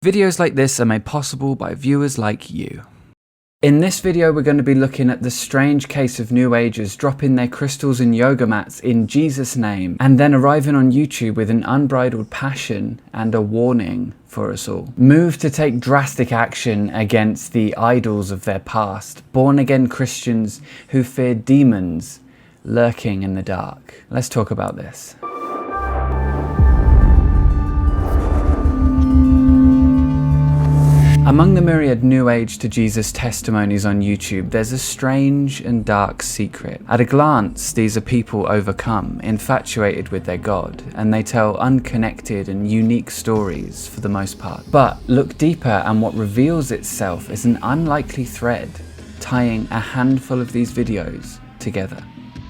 Videos like this are made possible by viewers like you. In this video, we're going to be looking at the strange case of New Agers dropping their crystals and yoga mats in Jesus' name, and then arriving on YouTube with an unbridled passion and a warning for us all. Moved to take drastic action against the idols of their past, born-again Christians who fear demons lurking in the dark. Let's talk about this. Among the myriad New Age to Jesus testimonies on YouTube, there's a strange and dark secret. At a glance, these are people overcome, infatuated with their God, and they tell unconnected and unique stories for the most part. But look deeper and what reveals itself is an unlikely thread tying a handful of these videos together.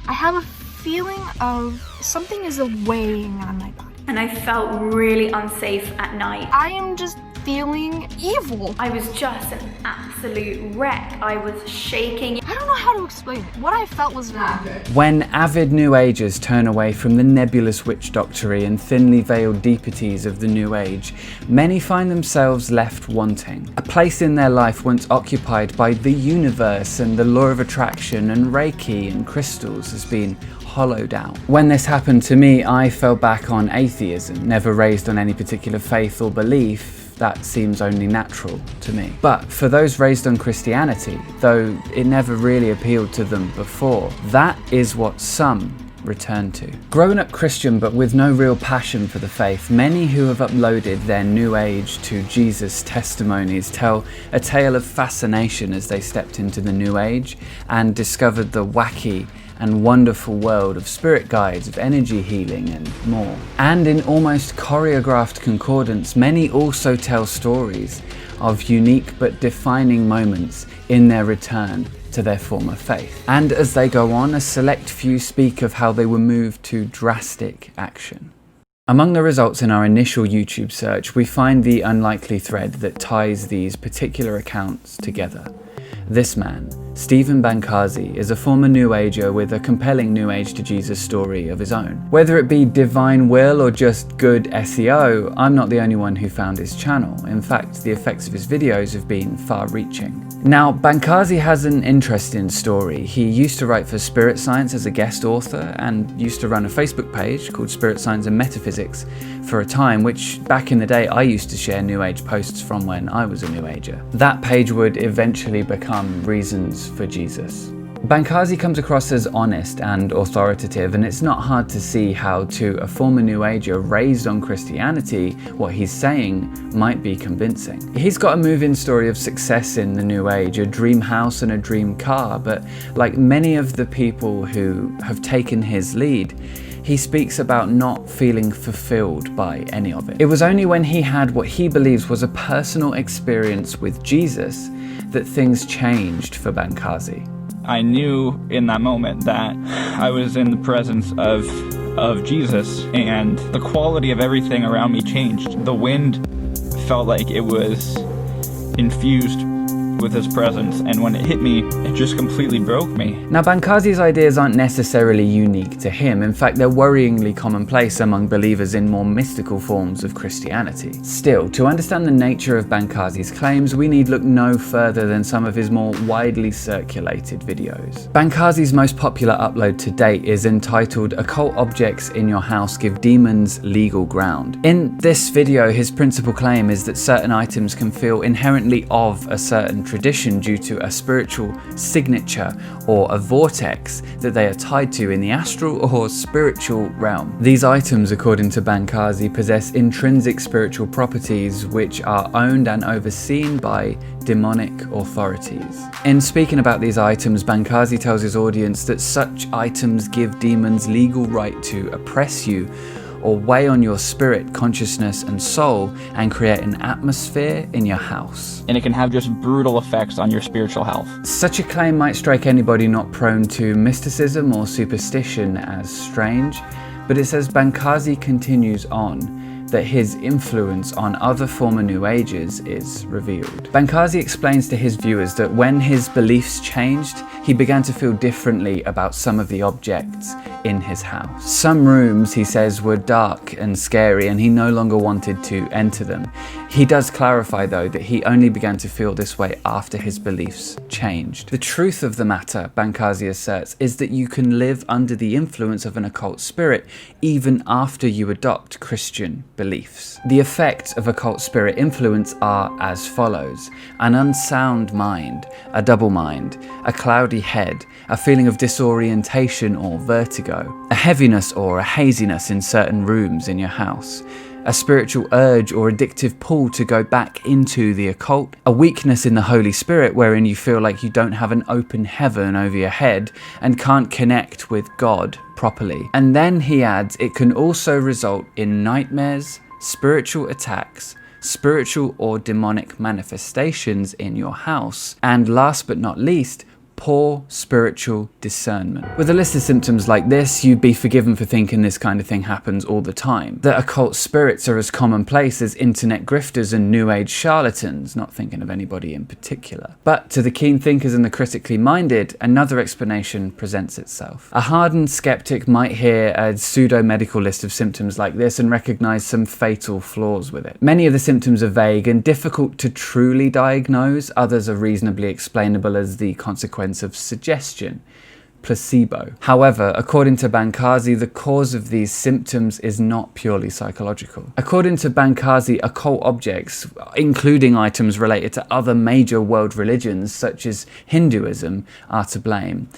I have a feeling of something is weighing on my body. And I felt really unsafe at night. I am just feeling evil. I was just an absolute wreck. I was shaking. I don't know how to explain it. What I felt was wrong. When avid New Agers turn away from the nebulous witch doctrine and thinly veiled deepities of the New Age, many find themselves left wanting. A place in their life once occupied by the universe and the law of attraction and Reiki and crystals has been hollowed out. When this happened to me, I fell back on atheism, never raised on any particular faith or belief. That seems only natural to me. But for those raised on Christianity, though it never really appealed to them before, that is what some return to. Grown up Christian but with no real passion for the faith, many who have uploaded their New Age to Jesus testimonies tell a tale of fascination as they stepped into the New Age and discovered the wacky and wonderful world of spirit guides, of energy healing and more. And in almost choreographed concordance, many also tell stories of unique but defining moments in their return to their former faith. And as they go on, a select few speak of how they were moved to drastic action. Among the results in our initial YouTube search, we find the unlikely thread that ties these particular accounts together. This man, Stephen Bancarz, is a former New Ager with a compelling New Age to Jesus story of his own. Whether it be divine will or just good SEO, I'm not the only one who found his channel. In fact, the effects of his videos have been far-reaching. Now, Bancarz has an interesting story. He used to write for Spirit Science as a guest author and used to run a Facebook page called Spirit Science and Metaphysics for a time, which back in the day I used to share New Age posts from when I was a New Ager. That page would eventually become Reasons for Jesus. Bancarz comes across as honest and authoritative, and it's not hard to see how to a former New Ager raised on Christianity, what he's saying might be convincing. He's got a moving story of success in the New Age, a dream house and a dream car, but like many of the people who have taken his lead, he speaks about not feeling fulfilled by any of it. It was only when he had what he believes was a personal experience with Jesus that things changed for Bancarz. I knew in that moment that I was in the presence of Jesus, and the quality of everything around me changed. The wind felt like it was infused with his presence, and when it hit me, it just completely broke me. Now, Bancarz's ideas aren't necessarily unique to him. In fact, they're worryingly commonplace among believers in more mystical forms of Christianity. Still, to understand the nature of Bancarz's claims, we need look no further than some of his more widely circulated videos. Bancarz's most popular upload to date is entitled "Occult Objects in Your House Give Demons Legal Ground." In this video, his principal claim is that certain items can feel inherently of a certain tradition due to a spiritual signature or a vortex that they are tied to in the astral or spiritual realm. These items, according to Bancarz, possess intrinsic spiritual properties which are owned and overseen by demonic authorities. In speaking about these items, Bancarz tells his audience that such items give demons legal right to oppress you or weigh on your spirit, consciousness, and soul and create an atmosphere in your house. And it can have just brutal effects on your spiritual health. Such a claim might strike anybody not prone to mysticism or superstition as strange, but it says Bancarz continues on that his influence on other former New Agers is revealed. Bancarz explains to his viewers that when his beliefs changed, he he began to feel differently about some of the objects in his house. Some rooms, he says, were dark and scary, and he no longer wanted to enter them. He does clarify, though, that he only began to feel this way after his beliefs changed. The truth of the matter, Bancarz asserts, is that you can live under the influence of an occult spirit even after you adopt Christian beliefs. The effects of occult spirit influence are as follows: an unsound mind, a double mind, a cloudy head, a feeling of disorientation or vertigo, a heaviness or a haziness in certain rooms in your house, a spiritual urge or addictive pull to go back into the occult, a weakness in the Holy Spirit wherein you feel like you don't have an open heaven over your head and can't connect with God properly. And then he adds, it can also result in nightmares, spiritual attacks, spiritual or demonic manifestations in your house, and last but not least, poor spiritual discernment. With a list of symptoms like this, you'd be forgiven for thinking this kind of thing happens all the time. That occult spirits are as commonplace as internet grifters and new age charlatans, not thinking of anybody in particular. But to the keen thinkers and the critically minded, another explanation presents itself. A hardened skeptic might hear a pseudo-medical list of symptoms like this and recognize some fatal flaws with it. Many of the symptoms are vague and difficult to truly diagnose. Others are reasonably explainable as the consequence of suggestion, placebo. However, according to Bancarz, the cause of these symptoms is not purely psychological. According to Bancarz, occult objects, including items related to other major world religions such as Hinduism, are to blame.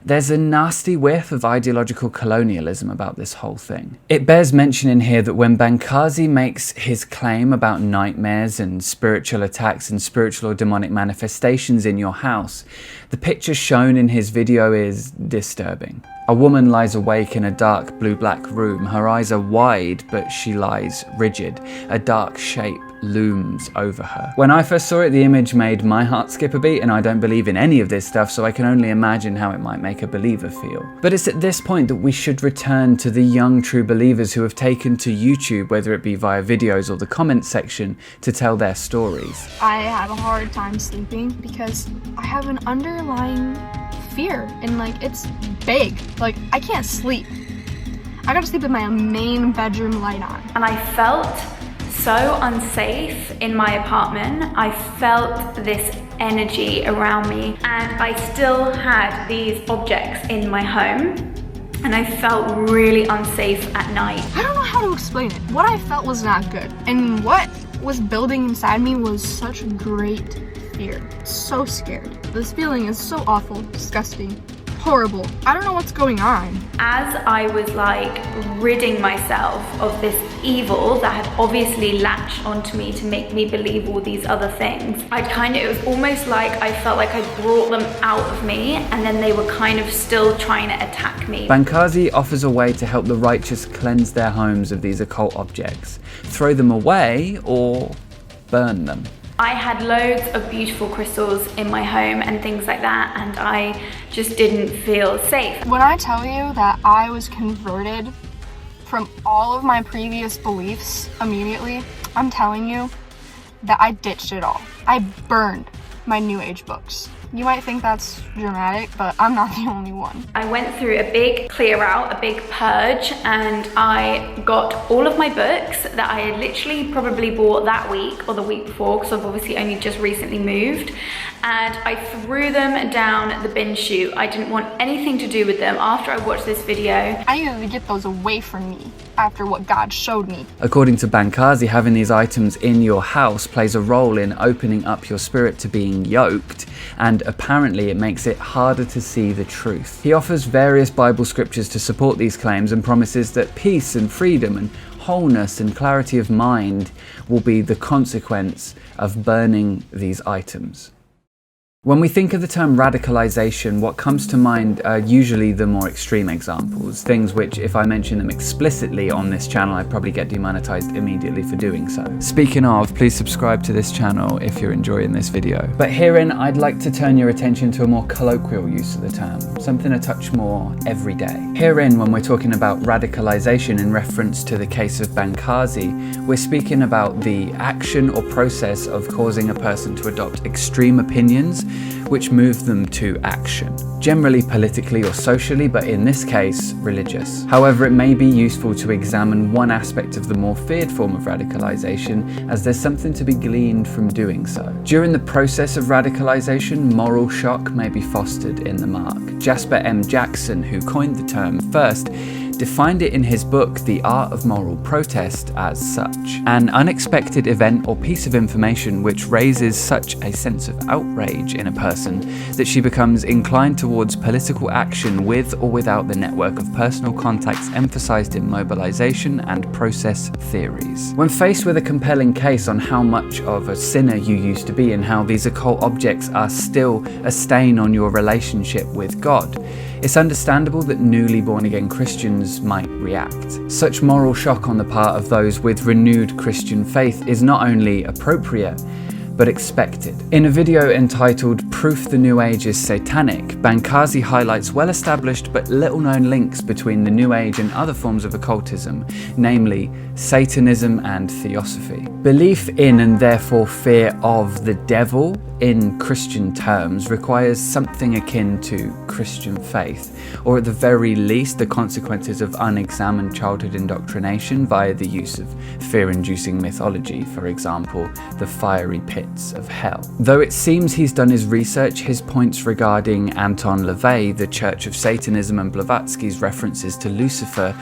There's a nasty whiff of ideological colonialism about this whole thing. It bears mentioning here that when Bancarz makes his claim about nightmares and spiritual attacks and spiritual or demonic manifestations in your house, the picture shown in his video is disturbing. A woman lies awake in a dark blue-black room. Her eyes are wide, but she lies rigid. A dark shape looms over her. When I first saw it, the image made my heart skip a beat, and I don't believe in any of this stuff, so I can only imagine how it might make a believer feel. But it's at this point that we should return to the young true believers who have taken to YouTube, whether it be via videos or the comment section, to tell their stories. I have a hard time sleeping because I have an underlying fear, and like it's big. Like I can't sleep. I gotta sleep with my main bedroom light on. And I felt so unsafe in my apartment. I felt this energy around me, and I still had these objects in my home, and I felt really unsafe at night. I don't know how to explain it. What I felt was not good, and what was building inside me was such great fear. So scared. This feeling is so awful, disgusting, horrible. I don't know what's going on. As I was like ridding myself of this evil that had obviously latched onto me to make me believe all these other things, it was almost like I felt like I brought them out of me, and then they were kind of still trying to attack me. Bancarz offers a way to help the righteous cleanse their homes of these occult objects, throw them away or burn them. I had loads of beautiful crystals in my home and things like that, and I just didn't feel safe. When I tell you that I was converted from all of my previous beliefs immediately, I'm telling you that I ditched it all. I burned my New Age books. You might think that's dramatic, but I'm not the only one. I went through a big clear out, a big purge, and I got all of my books that I had literally probably bought that week or the week before, because I've obviously only just recently moved, and I threw them down the bin chute. I didn't want anything to do with them after I watched this video. I needed to get those away from me after what God showed me. According to Bancarz, having these items in your house plays a role in opening up your spirit to being yoked, and apparently it makes it harder to see the truth. He offers various Bible scriptures to support these claims and promises that peace and freedom and wholeness and clarity of mind will be the consequence of burning these items. When we think of the term radicalization, what comes to mind are usually the more extreme examples, things which, if I mention them explicitly on this channel, I'd probably get demonetized immediately for doing so. Speaking of, please subscribe to this channel if you're enjoying this video. But herein, I'd like to turn your attention to a more colloquial use of the term, something a touch more everyday. Herein, when we're talking about radicalization in reference to the case of Bancarz, we're speaking about the action or process of causing a person to adopt extreme opinions which moved them to action, generally politically or socially, but in this case, religious. However, it may be useful to examine one aspect of the more feared form of radicalization, as there's something to be gleaned from doing so. During the process of radicalization, moral shock may be fostered in the mark. Jasper M. Jackson, who coined the term first, defined it in his book The Art of Moral Protest as such: an unexpected event or piece of information which raises such a sense of outrage in a person that she becomes inclined towards political action with or without the network of personal contacts emphasized in mobilization and process theories. When faced with a compelling case on how much of a sinner you used to be and how these occult objects are still a stain on your relationship with God, it's understandable that newly born again Christians might react. Such moral shock on the part of those with renewed Christian faith is not only appropriate, but expected. In a video entitled Proof the New Age is Satanic, Bancarz highlights well-established but little-known links between the New Age and other forms of occultism, namely Satanism and Theosophy. Belief in and therefore fear of the devil in Christian terms requires something akin to Christian faith, or at the very least the consequences of unexamined childhood indoctrination via the use of fear-inducing mythology, for example, the fiery pits of hell. Though it seems he's done his research, his points regarding Anton LaVey, the Church of Satanism, and Blavatsky's references to Lucifer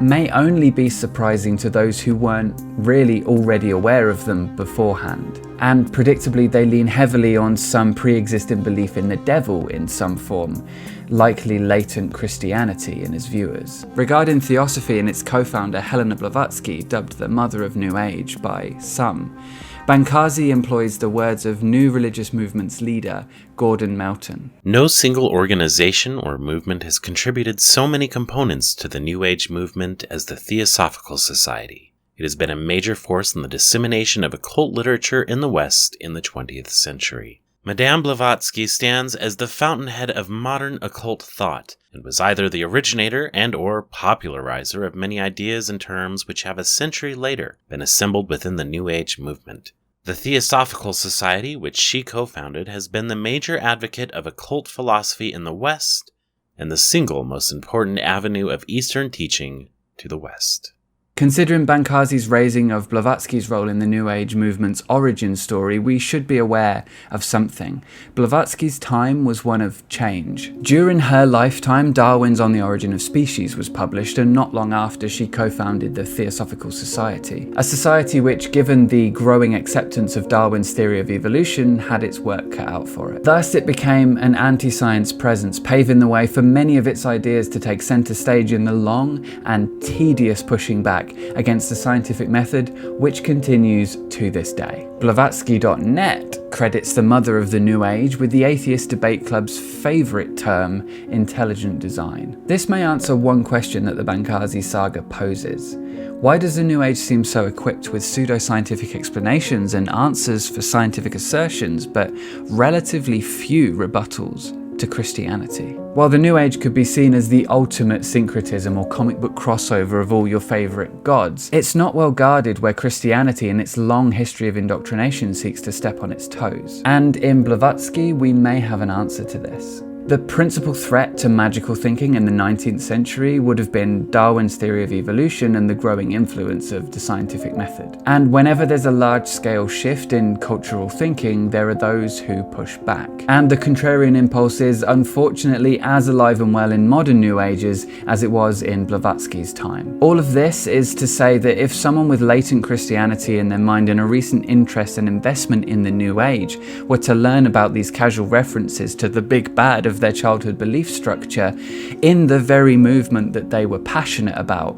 may only be surprising to those who weren't really already aware of them beforehand. And predictably, they lean heavily on some pre-existing belief in the devil in some form, likely latent Christianity in his viewers. Regarding Theosophy and its co-founder Helena Blavatsky, dubbed the Mother of New Age by some, Bancarz employs the words of New Religious Movement's leader, Gordon Melton. No single organization or movement has contributed so many components to the New Age movement as the Theosophical Society. It has been a major force in the dissemination of occult literature in the West in the 20th century. Madame Blavatsky stands as the fountainhead of modern occult thought, and was either the originator and or popularizer of many ideas and terms which have a century later been assembled within the New Age movement. The Theosophical Society, which she co-founded, has been the major advocate of occult philosophy in the West, and the single most important avenue of Eastern teaching to the West. Considering Bancarz's raising of Blavatsky's role in the New Age movement's origin story, we should be aware of something. Blavatsky's time was one of change. During her lifetime, Darwin's On the Origin of Species was published, and not long after, she co-founded the Theosophical Society, a society which, given the growing acceptance of Darwin's theory of evolution, had its work cut out for it. Thus, it became an anti-science presence, paving the way for many of its ideas to take centre stage in the long and tedious pushing back against the scientific method, which continues to this day. Blavatsky.net credits the mother of the New Age with the Atheist Debate Club's favourite term, intelligent design. This may answer one question that the Bancarz saga poses. Why does the New Age seem so equipped with pseudoscientific explanations and answers for scientific assertions, but relatively few rebuttals to Christianity? While the New Age could be seen as the ultimate syncretism or comic book crossover of all your favourite gods, it's not well guarded where Christianity in its long history of indoctrination seeks to step on its toes. And in Blavatsky, we may have an answer to this. The principal threat to magical thinking in the 19th century would have been Darwin's theory of evolution and the growing influence of the scientific method. And whenever there's a large-scale shift in cultural thinking, there are those who push back. And the contrarian impulse is, unfortunately, as alive and well in modern New Ages as it was in Blavatsky's time. All of this is to say that if someone with latent Christianity in their mind and a recent interest and investment in the New Age were to learn about these casual references to the big bad of their childhood belief structure in the very movement that they were passionate about,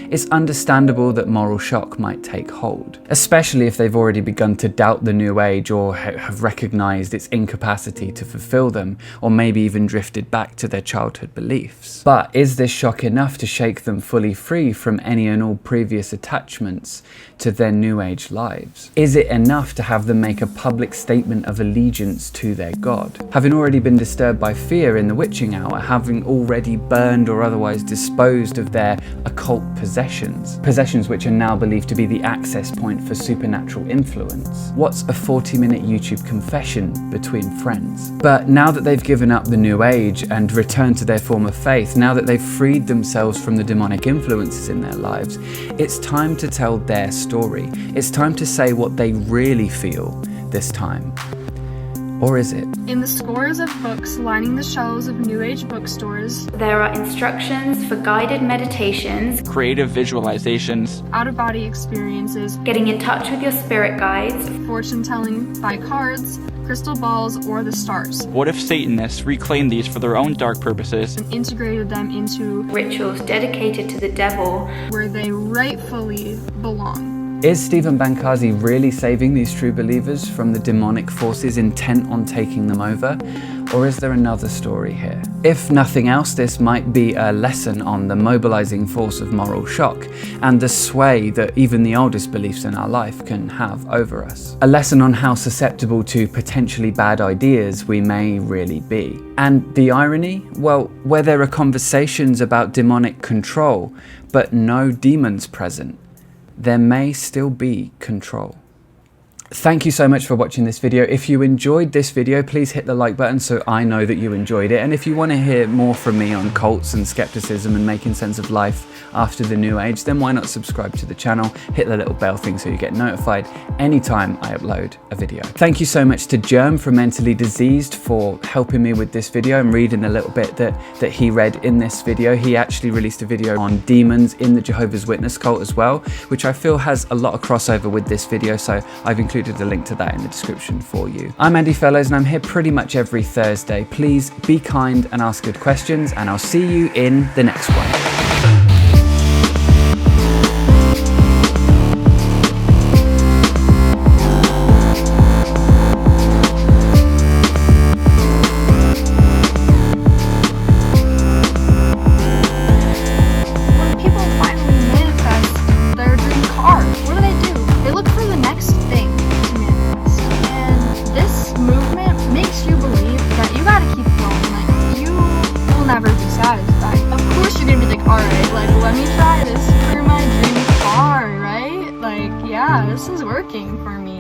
it's understandable that moral shock might take hold, especially if they've already begun to doubt the New Age or have recognized its incapacity to fulfill them, or maybe even drifted back to their childhood beliefs. But is this shock enough to shake them fully free from any and all previous attachments to their New Age lives? Is it enough to have them make a public statement of allegiance to their God? Having already been disturbed by fear in the witching hour, having already burned or otherwise disposed of their occult possessions. Possessions which are now believed to be the access point for supernatural influence. What's a 40-minute YouTube confession between friends? But now that they've given up the New Age and returned to their form of faith, now that they've freed themselves from the demonic influences in their lives, it's time to tell their story. It's time to say what they really feel this time. Or is it? In the scores of books lining the shelves of New Age bookstores, There are instructions for guided meditations, Creative visualizations. out-of-body experiences, getting in touch with your spirit guides, fortune telling by cards, crystal balls, or the stars, What if Satanists reclaimed these for their own dark purposes? and integrated them into rituals dedicated to the devil. where they rightfully belong. Is Stephen Bancarz really saving these true believers from the demonic forces intent on taking them over? Or is there another story here? If nothing else, this might be a lesson on the mobilizing force of moral shock and the sway that even the oldest beliefs in our life can have over us. A lesson on how susceptible to potentially bad ideas we may really be. And the irony? Well, where there are conversations about demonic control, but no demons present, there may still be control. Thank you so much for watching this video. If you enjoyed this video, please hit the like button so I know that you enjoyed it. And if you want to hear more from me on cults and skepticism and making sense of life after the New Age, then why not subscribe to the channel, hit the little bell thing so you get notified anytime I upload a video. Thank you so much to Germ from Mentally Diseased for helping me with this video and reading a little bit that he read in this video. He actually released a video on demons in the Jehovah's Witness cult as well, which I feel has a lot of crossover with this video, so I've included a link to that in the description for you. I'm Andy Fellows and I'm here pretty much every Thursday. Please be kind and ask good questions, and I'll see you in the next one. When people finally manifest their dream car, what do? They look for the next thing to manifest. And this movement makes you believe that you gotta keep going. Like, you will never be satisfied. Of course you're gonna be like, alright, like, let me try this for my dream car, right? Like, yeah, this is working for me.